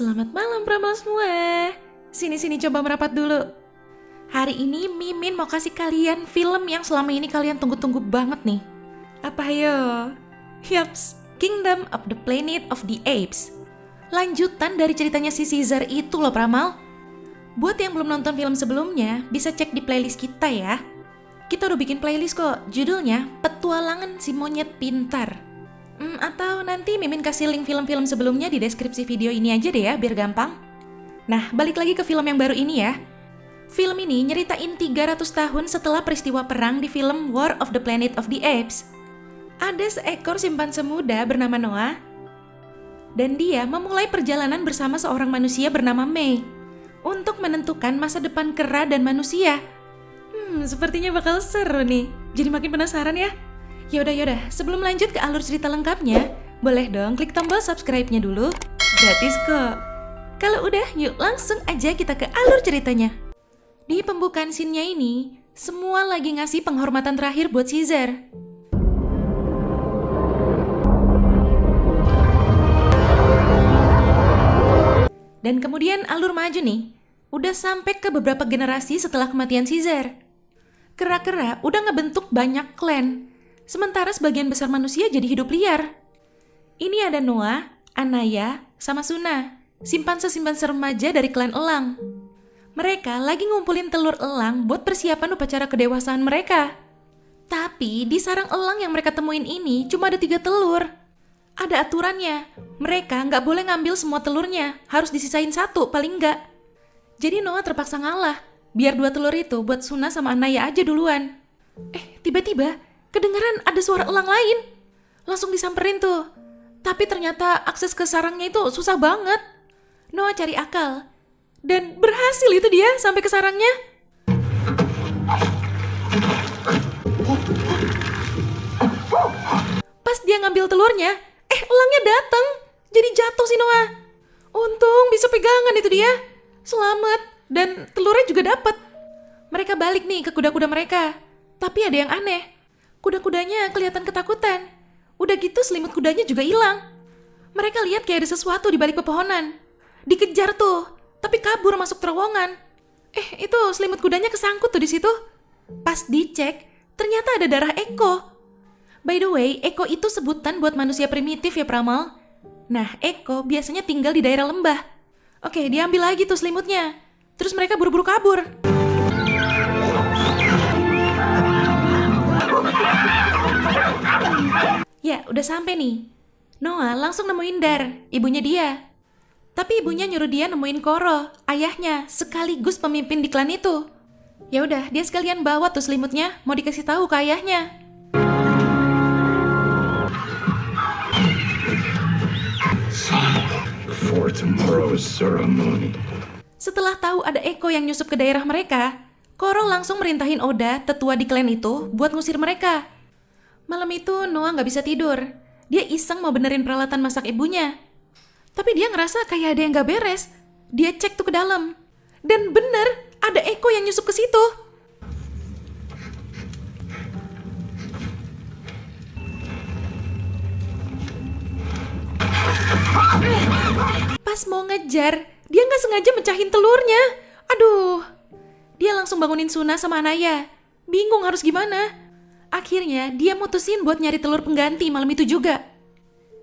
Selamat malam Pramal semua. Sini-sini coba merapat dulu. Hari ini Mimin mau kasih kalian film yang selama ini kalian tunggu-tunggu banget nih. Apa ayo? Yaps, Kingdom of the Planet of the Apes. Lanjutan dari ceritanya si Caesar itu loh Pramal. Buat yang belum nonton film sebelumnya, bisa cek di playlist kita ya. Kita udah bikin playlist kok, judulnya Petualangan si Monyet Pintar. Atau nanti Mimin kasih link film-film sebelumnya di deskripsi video ini aja deh ya, biar gampang. Nah, balik lagi ke film yang baru ini ya. Film ini nyeritain 300 tahun setelah peristiwa perang di film War of the Planet of the Apes. Ada seekor simpanse muda bernama Noah, dan dia memulai perjalanan bersama seorang manusia bernama May untuk menentukan masa depan kera dan manusia. Sepertinya bakal seru nih. Jadi makin penasaran ya? Yaudah, sebelum lanjut ke alur cerita lengkapnya, boleh dong klik tombol subscribe-nya dulu. Gratis kok. Kalau udah, yuk langsung aja kita ke alur ceritanya. Di pembukaan scene-nya ini, semua lagi ngasih penghormatan terakhir buat Caesar. Dan kemudian alur maju nih, udah sampai ke beberapa generasi setelah kematian Caesar. Kera-kera udah ngebentuk banyak klan, sementara sebagian besar manusia jadi hidup liar. Ini ada Noah, Anaya, sama Suna, simpanse-simpanse remaja dari klan elang. Mereka lagi ngumpulin telur elang buat persiapan upacara kedewasaan mereka. Tapi di sarang elang yang mereka temuin ini cuma ada 3 telur. Ada aturannya, mereka nggak boleh ngambil semua telurnya, harus disisain 1 paling nggak. Jadi Noah terpaksa ngalah, biar 2 telur itu buat Suna sama Anaya aja duluan. Tiba-tiba kedengeran ada suara elang lain. Langsung disamperin tuh. Tapi ternyata akses ke sarangnya itu susah banget. Noah cari akal. Dan berhasil itu dia sampai ke sarangnya. Pas dia ngambil telurnya, elangnya datang. Jadi jatuh si Noah. Untung bisa pegangan itu dia. Selamat. Dan telurnya juga dapat. Mereka balik nih ke kuda-kuda mereka. Tapi ada yang aneh. Kuda-kudanya kelihatan ketakutan. Udah gitu selimut kudanya juga hilang. Mereka lihat kayak ada sesuatu di balik pepohonan. Dikejar tuh, tapi kabur masuk terowongan. Itu selimut kudanya kesangkut tuh di situ. Pas dicek, ternyata ada darah Eko. By the way, Eko itu sebutan buat manusia primitif ya Pramal. Nah, Eko biasanya tinggal di daerah lembah. Oke, diambil lagi tuh selimutnya. Terus mereka buru-buru kabur. Ya, udah sampai nih. Noah langsung nemuin Dar, ibunya dia. Tapi ibunya nyuruh dia nemuin Koro, ayahnya, sekaligus pemimpin di klan itu. Ya udah, dia sekalian bawa tuh selimutnya, mau dikasih tahu ke ayahnya. For tomorrow's ceremony. Setelah tahu ada Eko yang nyusup ke daerah mereka, Koro langsung merintahin Oda, tetua di klan itu, buat ngusir mereka. Malam itu Noah nggak bisa tidur. Dia iseng mau benerin peralatan masak ibunya. Tapi dia ngerasa kayak ada yang nggak beres. Dia cek tuh ke dalam. Dan bener, ada Eko yang nyusup ke situ. Pas mau ngejar, dia nggak sengaja mecahin telurnya. Aduh. Dia langsung bangunin Suna sama Anaya. Bingung harus gimana. Akhirnya dia mutusin buat nyari telur pengganti malam itu juga.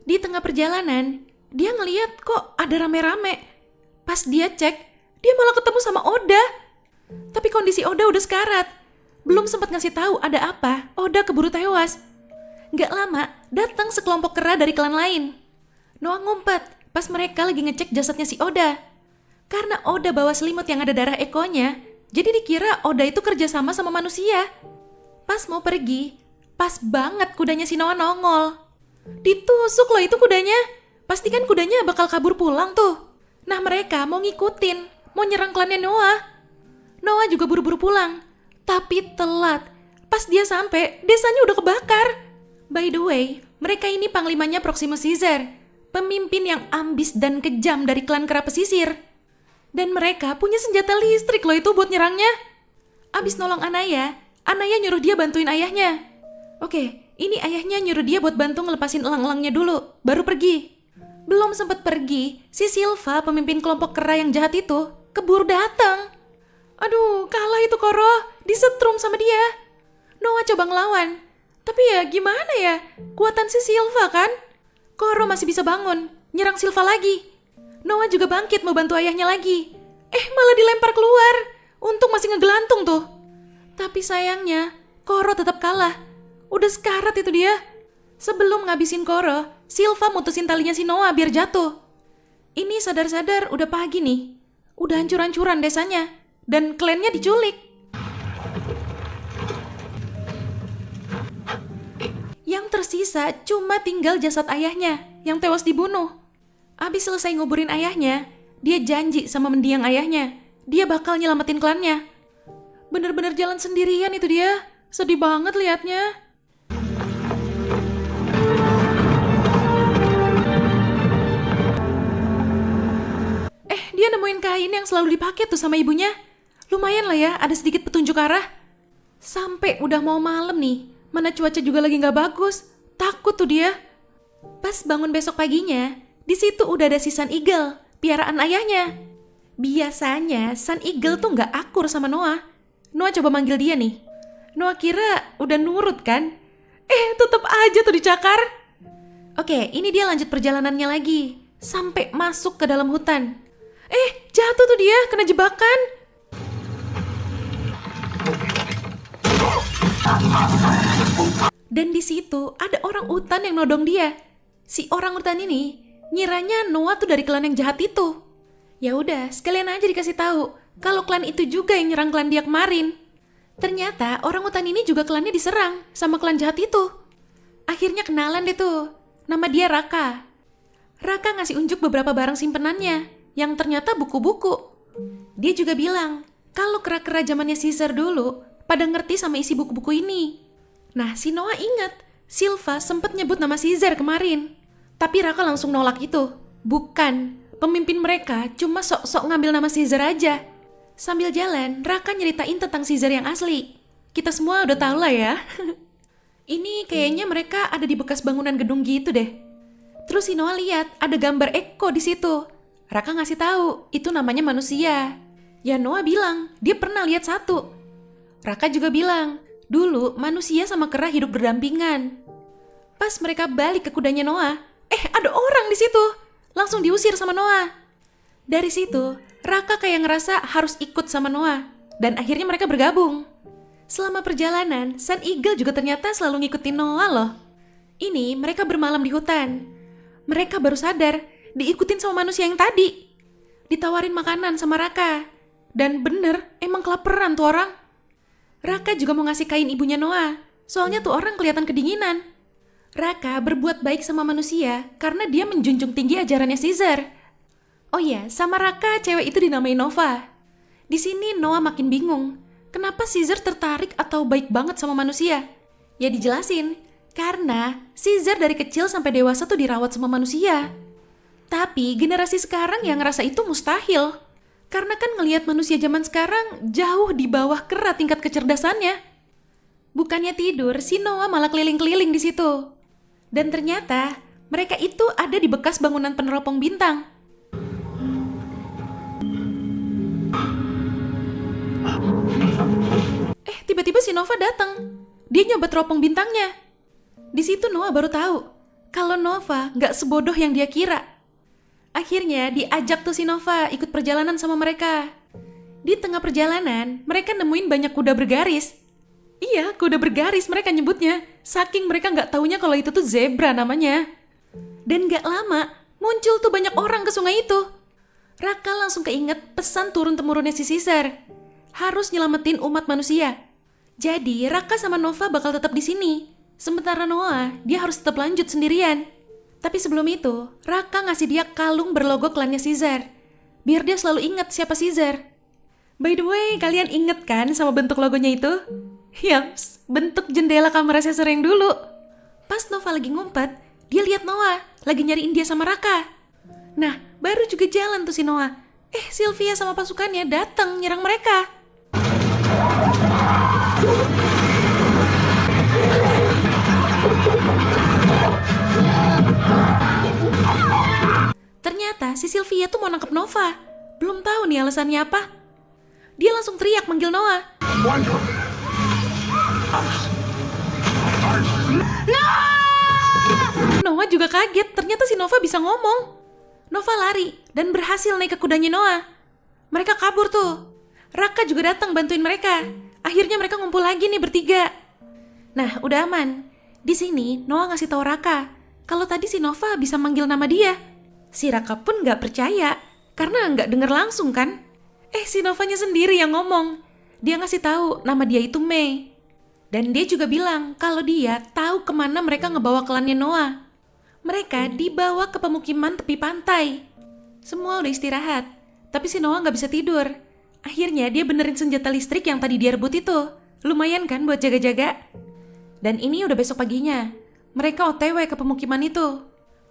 Di tengah perjalanan, dia ngeliat kok ada rame-rame. Pas dia cek, dia malah ketemu sama Oda. Tapi kondisi Oda udah sekarat. Belum sempat ngasih tahu ada apa, Oda keburu tewas. Gak lama, datang sekelompok kera dari klan lain. Noah ngumpet pas mereka lagi ngecek jasadnya si Oda. Karena Oda bawa selimut yang ada darah Ekonya, jadi dikira Oda itu kerjasama sama manusia. Pas mau pergi, pas banget kudanya si Noah nongol. Ditusuk loh itu kudanya. Pastikan kudanya bakal kabur pulang tuh. Nah mereka mau ngikutin, mau nyerang klannya Noah. Noah juga buru-buru pulang, tapi telat. Pas dia sampai, desanya udah kebakar. By the way, mereka ini panglimanya Proximus Caesar, pemimpin yang ambis dan kejam dari klan kera pesisir. Dan mereka punya senjata listrik loh itu buat nyerangnya. Abis nolong Anaya nyuruh dia bantuin ayahnya. Oke, ini ayahnya nyuruh dia buat bantu ngelepasin elang-elangnya dulu, baru pergi. Belum sempat pergi, si Silva, pemimpin kelompok kera yang jahat itu, keburu datang. Aduh, kalah itu Koro, disetrum sama dia. Noah coba ngelawan, tapi ya gimana ya, kuatan si Silva kan? Koro masih bisa bangun, nyerang Silva lagi. Noah juga bangkit mau bantu ayahnya lagi. Malah dilempar keluar. Untung masih ngegelantung tuh. Tapi sayangnya, Koro tetap kalah. Udah sekarat itu dia. Sebelum ngabisin Koro, Silva mutusin talinya si Noah biar jatuh. Ini sadar-sadar udah pagi nih. Udah hancur-hancuran desanya. Dan klannya diculik. Yang tersisa cuma tinggal jasad ayahnya yang tewas dibunuh. Abis selesai nguburin ayahnya, dia janji sama mendiang ayahnya. Dia bakal nyelamatin klannya. Bener-bener jalan sendirian itu dia. Sedih banget liatnya. Dia nemuin kain yang selalu dipakai tuh sama ibunya. Lumayan lah ya, ada sedikit petunjuk arah. Sampai udah mau malam nih, mana cuaca juga lagi gak bagus. Takut tuh dia. Pas bangun besok paginya, di situ udah ada si Sun Eagle, piaraan ayahnya. Biasanya Sun Eagle tuh gak akur sama Noah. Noah coba manggil dia nih. Noah kira udah nurut kan? Tetep aja tuh dicakar. Oke, ini dia lanjut perjalanannya lagi. Sampai masuk ke dalam hutan. Jatuh tuh dia, kena jebakan. Dan di situ ada orang utan yang nodong dia. Si orang utan ini ngiranya Noah tuh dari klan yang jahat itu. Ya udah, sekalian aja dikasih tahu kalau klan itu juga yang nyerang klan dia kemarin. Ternyata orang utan ini juga klannya diserang sama klan jahat itu. Akhirnya kenalan deh tuh. Nama dia Raka. Raka ngasih unjuk beberapa barang simpenannya yang ternyata buku-buku. Dia juga bilang kalau kera-kera zamannya Caesar dulu pada ngerti sama isi buku-buku ini. Nah, si Noah ingat Silva sempat nyebut nama Caesar kemarin. Tapi Raka langsung nolak itu. Bukan, pemimpin mereka cuma sok-sok ngambil nama Caesar aja. Sambil jalan, Raka nyeritain tentang Caesar yang asli. Kita semua udah tahu lah ya. Ini kayaknya mereka ada di bekas bangunan gedung gitu deh. Terus si Noah lihat ada gambar Eko di situ. Raka ngasih tahu itu namanya manusia. Ya Noah bilang dia pernah lihat satu. Raka juga bilang dulu manusia sama kera hidup berdampingan. Pas mereka balik ke kudanya Noah, ada orang di situ. Langsung diusir sama Noah. Dari situ Raka kayak ngerasa harus ikut sama Noah. Dan akhirnya mereka bergabung. Selama perjalanan, Sun Eagle juga ternyata selalu ngikutin Noah loh. Ini mereka bermalam di hutan. Mereka baru sadar diikutin sama manusia yang tadi. Ditawarin makanan sama Raka. Dan bener, emang kelaparan tuh orang. Raka juga mau ngasih kain ibunya Noah. Soalnya tuh orang kelihatan kedinginan. Raka berbuat baik sama manusia karena dia menjunjung tinggi ajarannya Caesar. Oh iya, sama Raka cewek itu dinamai Nova. Di sini Noah makin bingung. Kenapa Caesar tertarik atau baik banget sama manusia? Ya dijelasin, karena Caesar dari kecil sampai dewasa tuh dirawat sama manusia. Tapi generasi sekarang yang ngerasa itu mustahil. Karena kan ngelihat manusia zaman sekarang jauh di bawah kera tingkat kecerdasannya. Bukannya tidur, si Noah malah keliling-keliling di situ. Dan ternyata mereka itu ada di bekas bangunan peneropong bintang. Tiba-tiba si Nova datang. Dia nyoba teropong bintangnya. Di situ Noah baru tahu kalau Nova gak sebodoh yang dia kira. Akhirnya diajak tuh si Nova ikut perjalanan sama mereka. Di tengah perjalanan, mereka nemuin banyak kuda bergaris. Iya, kuda bergaris mereka nyebutnya. Saking mereka gak taunya kalau itu tuh zebra namanya. Dan gak lama, muncul tuh banyak orang ke sungai itu. Raka langsung keinget pesan turun-temurunnya si Caesar. Harus nyelamatin umat manusia. Jadi Raka sama Nova bakal tetap di sini. Sementara Noah, dia harus tetap lanjut sendirian. Tapi sebelum itu, Raka ngasih dia kalung berlogo klannya Caesar. Biar dia selalu ingat siapa Caesar. By the way, kalian inget kan sama bentuk logonya itu? Yaps, bentuk jendela kamar Caesar yang dulu. Pas Nova lagi ngumpet, dia lihat Noah lagi nyariin dia sama Raka. Nah, baru juga jalan tuh si Noah. Sylvia sama pasukannya datang nyerang mereka. Sylvia tuh mau nangkep Nova. Belum tahu nih alasannya apa. Dia langsung teriak manggil Noah. Noah juga kaget, ternyata si Nova bisa ngomong. Nova lari dan berhasil naik ke kudanya Noah. Mereka kabur tuh. Raka juga datang bantuin mereka. Akhirnya mereka ngumpul lagi nih bertiga. Nah, udah aman. Di sini Noah ngasih tahu Raka kalau tadi si Nova bisa manggil nama dia. Si Raka pun nggak percaya karena nggak denger langsung kan. Si Novanya sendiri yang ngomong. Dia ngasih tahu nama dia itu Mei. Dan dia juga bilang kalau dia tahu kemana mereka ngebawa klannya Noah. Mereka dibawa ke pemukiman tepi pantai. Semua udah istirahat, tapi si Noah nggak bisa tidur. Akhirnya dia benerin senjata listrik yang tadi dia rebut itu. Lumayan kan buat jaga-jaga. Dan ini udah besok paginya. Mereka OTW ke pemukiman itu.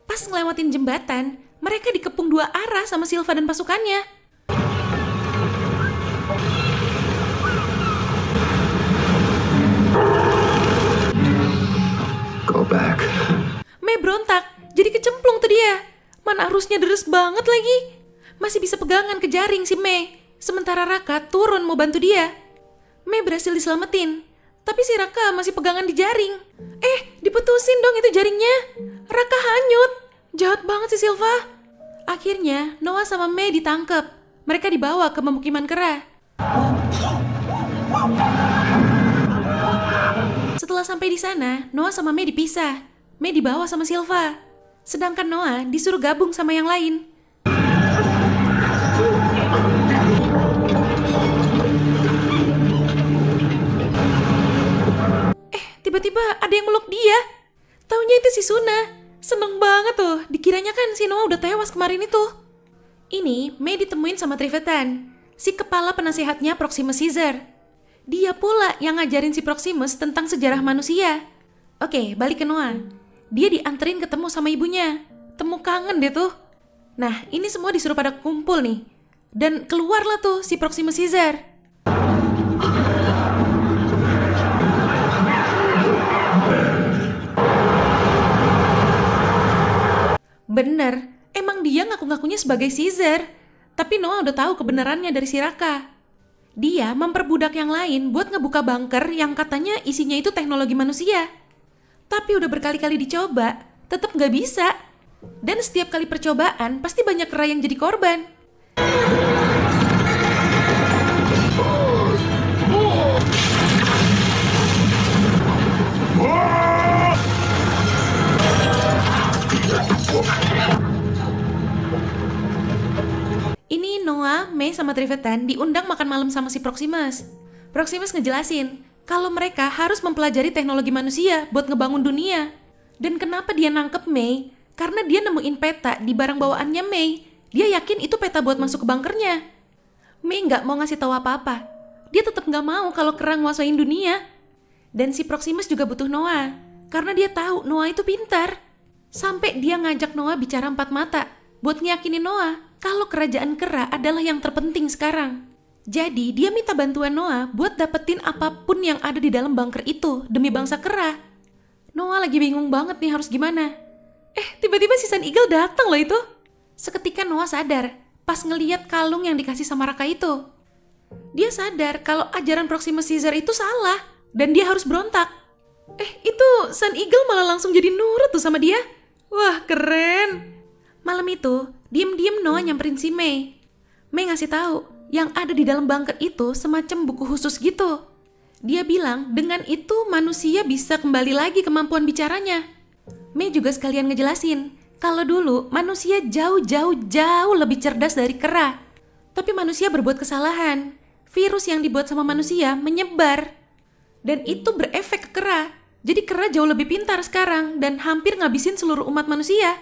Pas ngelewatin jembatan, mereka dikepung dua arah sama Silva dan pasukannya. Go back. Mei berontak, jadi kecemplung tuh dia. Mana arusnya deres banget lagi. Masih bisa pegangan ke jaring si Mei. Sementara Raka turun mau bantu dia. Mei berhasil diselamatin. Tapi si Raka masih pegangan di jaring. Diputusin dong itu jaringnya. Raka hanyut. Jahat banget si Silva. Akhirnya Noah sama Mei ditangkap. Mereka dibawa ke pemukiman kera. Setelah sampai di sana, Noah sama Mei dipisah. Mei dibawa sama Silva. Sedangkan Noah disuruh gabung sama yang lain. Tiba-tiba ada yang meluk dia. Taunya itu si Suna. Seneng banget tuh. Dikiranya kan si Noah udah tewas kemarin itu. Ini Mei ditemuin sama Trivetan, si kepala penasehatnya Proximus Caesar. Dia pula yang ngajarin si Proximus tentang sejarah manusia. Oke, balik ke Noah. Dia dianterin ketemu sama ibunya. Temu kangen deh tuh. Nah, ini semua disuruh pada kumpul nih. Dan keluarlah tuh si Proximus Caesar. Bener, emang dia ngaku-ngakunya sebagai Caesar. Tapi Noah udah tahu kebenarannya dari si Raka. Dia memperbudak yang lain buat ngebuka bunker yang katanya isinya itu teknologi manusia. Tapi udah berkali-kali dicoba, tetap nggak bisa. Dan setiap kali percobaan, pasti banyak kera yang jadi korban. Ini Noah, Mei sama Trivetan diundang makan malam sama si Proximus. Proximus ngejelasin kalau mereka harus mempelajari teknologi manusia buat ngebangun dunia. Dan kenapa dia nangkep Mei? Karena dia nemuin peta di barang bawaannya Mei. Dia yakin itu peta buat masuk ke bunkernya. Mei nggak mau ngasih tahu apa-apa. Dia tetap nggak mau kalau kera nguasain dunia. Dan si Proximus juga butuh Noah, karena dia tahu Noah itu pintar. Sampai dia ngajak Noah bicara empat mata buat ngeyakinin Noah kalau kerajaan kera adalah yang terpenting sekarang. Jadi dia minta bantuan Noah buat dapetin apapun yang ada di dalam bunker itu demi bangsa kera. Noah lagi bingung banget nih harus gimana. Tiba-tiba si Sun Eagle datang loh itu. Seketika Noah sadar pas ngeliat kalung yang dikasih sama Raka itu. Dia sadar kalau ajaran Proximus Caesar itu salah dan dia harus berontak. Itu Sun Eagle malah langsung jadi nurut tuh sama dia. Wah, keren. Malam itu, diem-diem Noah nyamperin si Mei. Mei ngasih tahu yang ada di dalam bunker itu semacam buku khusus gitu. Dia bilang dengan itu manusia bisa kembali lagi kemampuan bicaranya. Mei juga sekalian ngejelasin kalau dulu manusia jauh lebih cerdas dari kera. Tapi manusia berbuat kesalahan. Virus yang dibuat sama manusia menyebar. Dan itu berefek ke kera. Jadi kera jauh lebih pintar sekarang dan hampir ngabisin seluruh umat manusia.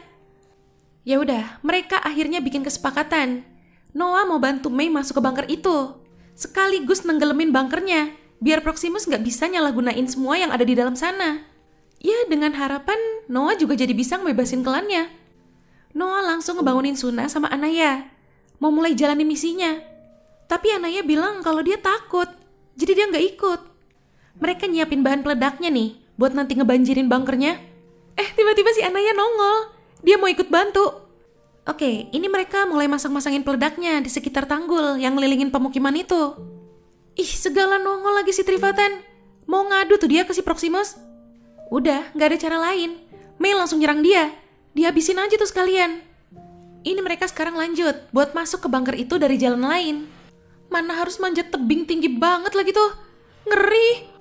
Ya udah, mereka akhirnya bikin kesepakatan. Noah mau bantu Mei masuk ke bunker itu, sekaligus nenggelemin bunkernya, biar Proximus nggak bisa nyalahgunain semua yang ada di dalam sana. Ya, dengan harapan Noah juga jadi bisa ngebebasin klannya. Noah langsung ngebangunin Suna sama Anaya, mau mulai jalanin misinya. Tapi Anaya bilang kalau dia takut, jadi dia nggak ikut. Mereka nyiapin bahan peledaknya nih, buat nanti ngebanjirin bunkernya. Tiba-tiba si Anaya nongol. Dia mau ikut bantu. Oke, ini mereka mulai masang-masangin peledaknya di sekitar tanggul yang ngelilingin pemukiman itu. Ih, segala nongol lagi si Trifatan. Mau ngadu tuh dia ke si Proximus. Udah, gak ada cara lain. Mei langsung nyerang dia. Dihabisin aja tuh sekalian. Ini mereka sekarang lanjut buat masuk ke bunker itu dari jalan lain. Mana harus manjat tebing tinggi banget lagi tuh. Ngeri.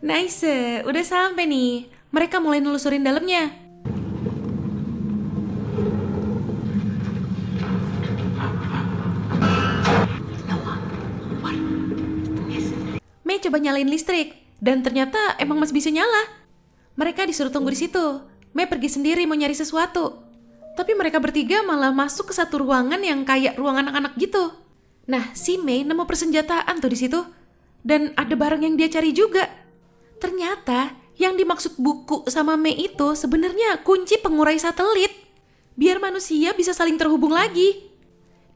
Nice, udah sampai nih. Mereka mulai nelusurin dalamnya. Mei coba nyalain listrik, dan ternyata emang masih bisa nyala. Mereka disuruh tunggu di situ. Mei pergi sendiri mau nyari sesuatu. Tapi mereka bertiga malah masuk ke satu ruangan yang kayak ruang anak-anak gitu. Nah, si Mei nemu persenjataan tuh di situ. Dan ada barang yang dia cari juga. Ternyata yang dimaksud buku sama Mei itu sebenarnya kunci pengurai satelit. Biar manusia bisa saling terhubung lagi.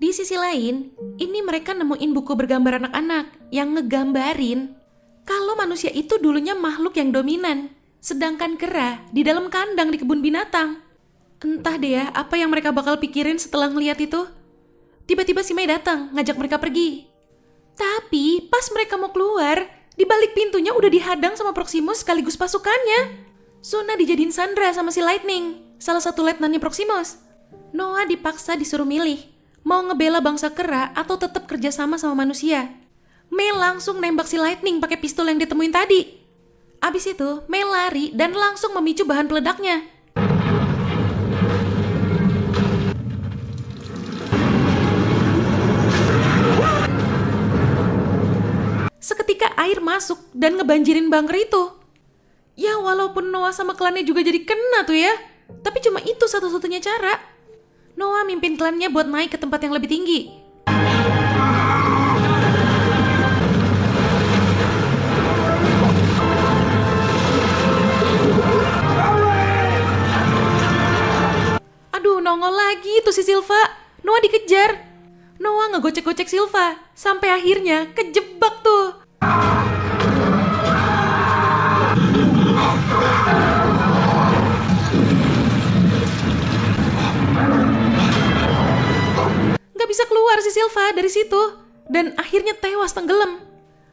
Di sisi lain, ini mereka nemuin buku bergambar anak-anak yang ngegambarin kalau manusia itu dulunya makhluk yang dominan, sedangkan kera di dalam kandang di kebun binatang. Entah deh ya, apa yang mereka bakal pikirin setelah ngeliat itu. Tiba-tiba si Mei datang, ngajak mereka pergi. Tapi pas mereka mau keluar, di balik pintunya udah dihadang sama Proximus sekaligus pasukannya. Suna dijadiin sandra sama si Lightning, salah satu letnannya Proximus. Noah dipaksa disuruh milih, mau ngebela bangsa kera atau tetap kerjasama sama manusia. Mei langsung nembak si Lightning pakai pistol yang ditemuin tadi. Abis itu, Mei lari dan langsung memicu bahan peledaknya. Seketika air masuk dan ngebanjirin bunker itu. Ya walaupun Noah sama klannya juga jadi kena tuh ya, tapi cuma itu satu-satunya cara. Noah mimpin klannya buat naik ke tempat yang lebih tinggi. Aduh, nongol lagi tuh si Silva. Noah dikejar. Noah ngegocek-gocek Silva sampai akhirnya kejebak tuh. Gak bisa keluar si Silva dari situ dan akhirnya tewas tenggelam.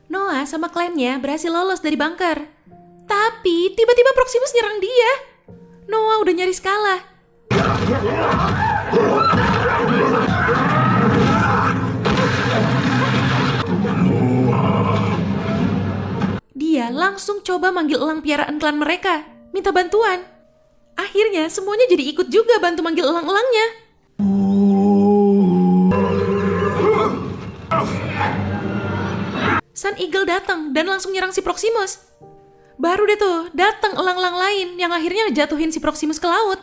Noah sama klannya berhasil lolos dari bunker. Tapi tiba-tiba Proximus nyerang dia. Noah udah nyaris kalah. Dia langsung coba manggil elang piaraan klan mereka, minta bantuan. Akhirnya semuanya jadi ikut juga bantu manggil elang-elangnya. Sun Eagle datang dan langsung nyerang si Proximus. Baru deh tuh datang elang-elang lain yang akhirnya jatuhin si Proximus ke laut.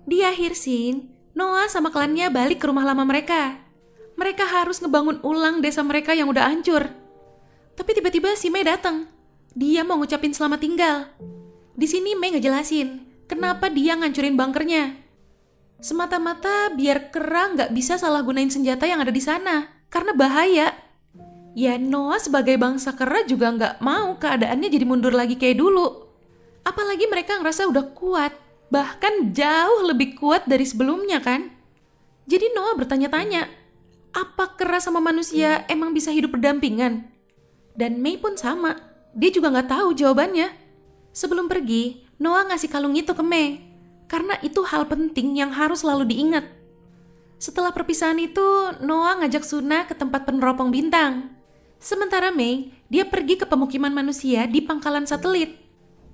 Di akhir scene, Noah sama klannya balik ke rumah lama mereka. Mereka harus ngebangun ulang desa mereka yang udah hancur. Tapi tiba-tiba si Mei datang. Dia mau ngucapin selamat tinggal. Di sini Mei ngejelasin kenapa dia ngancurin bunkernya. Semata-mata biar kera nggak bisa salah gunain senjata yang ada di sana, karena bahaya. Ya Noah sebagai bangsa kera juga nggak mau keadaannya jadi mundur lagi kayak dulu. Apalagi mereka ngerasa udah kuat, bahkan jauh lebih kuat dari sebelumnya kan. Jadi Noah bertanya-tanya, apa kera sama manusia emang bisa hidup berdampingan? Dan Mei pun sama, dia juga nggak tahu jawabannya. Sebelum pergi, Noah ngasih kalung itu ke Mei, karena itu hal penting yang harus selalu diingat. Setelah perpisahan itu, Noah ngajak Suna ke tempat peneropong bintang. Sementara Mei, dia pergi ke pemukiman manusia di pangkalan satelit,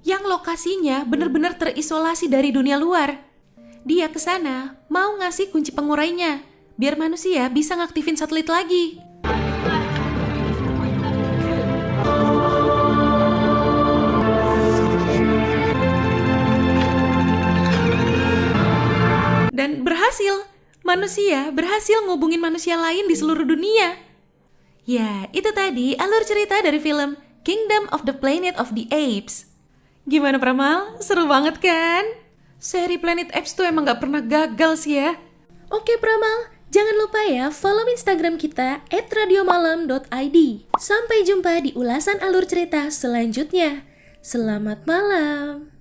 yang lokasinya benar-benar terisolasi dari dunia luar. Dia ke sana mau ngasih kunci pengurainya, biar manusia bisa ngaktifin satelit lagi. Dan berhasil, manusia berhasil ngubungin manusia lain di seluruh dunia. Ya, itu tadi alur cerita dari film Kingdom of the Planet of the Apes. Gimana Pramal? Seru banget kan? Seri Planet Apes tuh emang gak pernah gagal sih ya. Oke Pramal, jangan lupa ya follow Instagram kita @radiomalam.id. Sampai jumpa di ulasan alur cerita selanjutnya. Selamat malam.